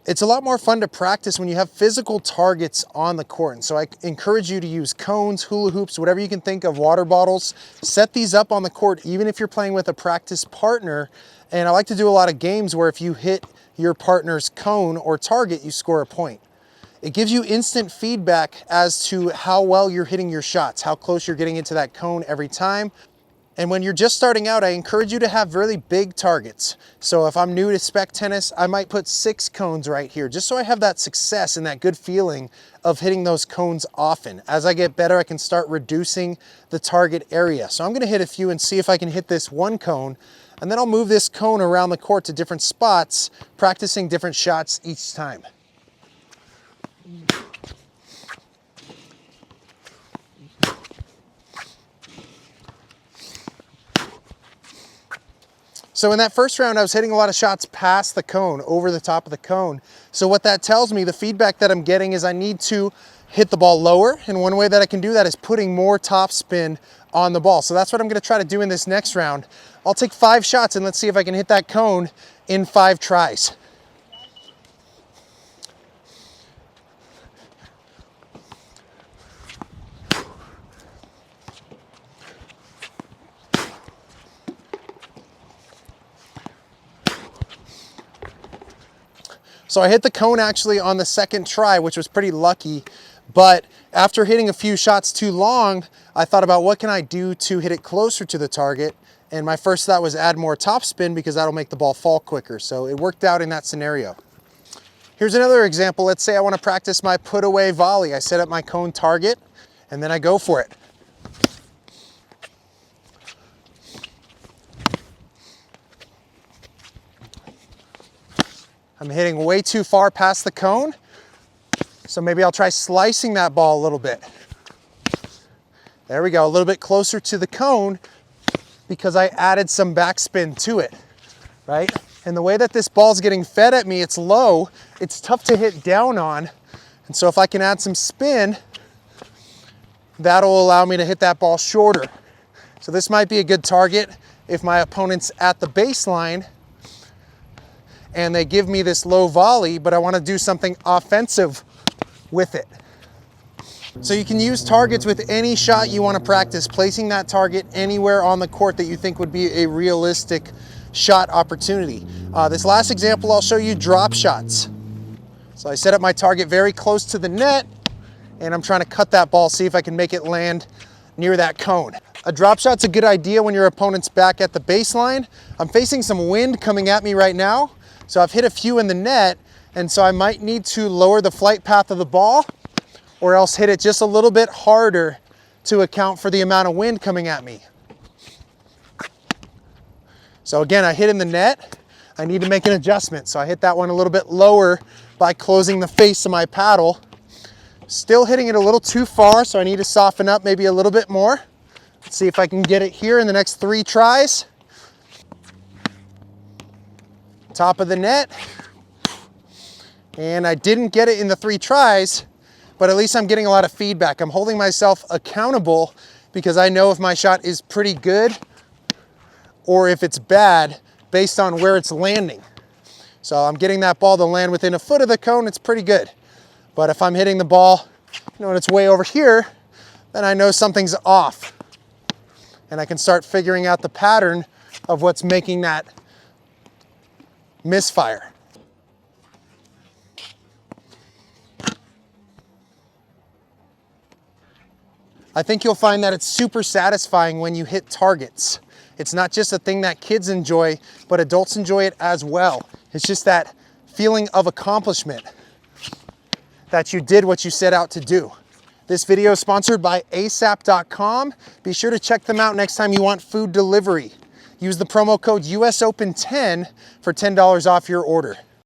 It's a lot more fun to practice when you have physical targets on the court. And so I encourage you to use cones, hula hoops, whatever you can think of, water bottles. Set these up on the court, even if you're playing with a practice partner. And I like to do a lot of games where if you hit your partner's cone or target, you score a point. It gives you instant feedback as to how well you're hitting your shots, how close you're getting into that cone every time. And when you're just starting out, I encourage you to have really big targets. So if I'm new to spec tennis, I might put 6 cones right here, just so I have that success and that good feeling of hitting those cones often. As I get better, I can start reducing the target area. So I'm gonna hit a few and see if I can hit this 1 cone, and then I'll move this cone around the court to different spots, practicing different shots each time. So in that first round, I was hitting a lot of shots past the cone, over the top of the cone. So what that tells me, the feedback that I'm getting is I need to hit the ball lower. And one way that I can do that is putting more topspin on the ball. So that's what I'm gonna try to do in this next round. I'll take 5 shots and let's see if I can hit that cone in 5 tries. So I hit the cone actually on the second try, which was pretty lucky. But after hitting a few shots too long, I thought about what can I do to hit it closer to the target. And my first thought was add more topspin because that'll make the ball fall quicker. So it worked out in that scenario. Here's another example. Let's say I want to practice my put away volley. I set up my cone target and then I go for it. I'm hitting way too far past the cone, so maybe I'll try slicing that ball a little bit. There we go, a little bit closer to the cone because I added some backspin to it, right? And the way that this ball's getting fed at me, it's low, it's tough to hit down on. And so if I can add some spin, that'll allow me to hit that ball shorter. So this might be a good target if my opponent's at the baseline and they give me this low volley, but I want to do something offensive with it. So you can use targets with any shot you want to practice, placing that target anywhere on the court that you think would be a realistic shot opportunity. This last example, I'll show you drop shots. So I set up my target very close to the net, and I'm trying to cut that ball, see if I can make it land near that cone. A drop shot's a good idea when your opponent's back at the baseline. I'm facing some wind coming at me right now, so I've hit a few in the net, and so I might need to lower the flight path of the ball or else hit it just a little bit harder to account for the amount of wind coming at me. So again, I hit in the net. I need to make an adjustment. So I hit that one a little bit lower by closing the face of my paddle. Still hitting it a little too far, so I need to soften up maybe a little bit more. Let's see if I can get it here in the next 3 tries. Top of the net. And I didn't get it in the 3 tries, but at least I'm getting a lot of feedback. I'm holding myself accountable because I know if my shot is pretty good or if it's bad based on where it's landing. So I'm getting that ball to land within a foot of the cone, it's pretty good. But if I'm hitting the ball, and it's way over here, then I know something's off. And I can start figuring out the pattern of what's making that misfire. I think you'll find that it's super satisfying when you hit targets. It's not just a thing that kids enjoy, but adults enjoy it as well. It's just that feeling of accomplishment that you did what you set out to do. This video is sponsored by asap.com. Be sure to check them out next time you want food delivery. Use the promo code USOpen10 for $10 off your order.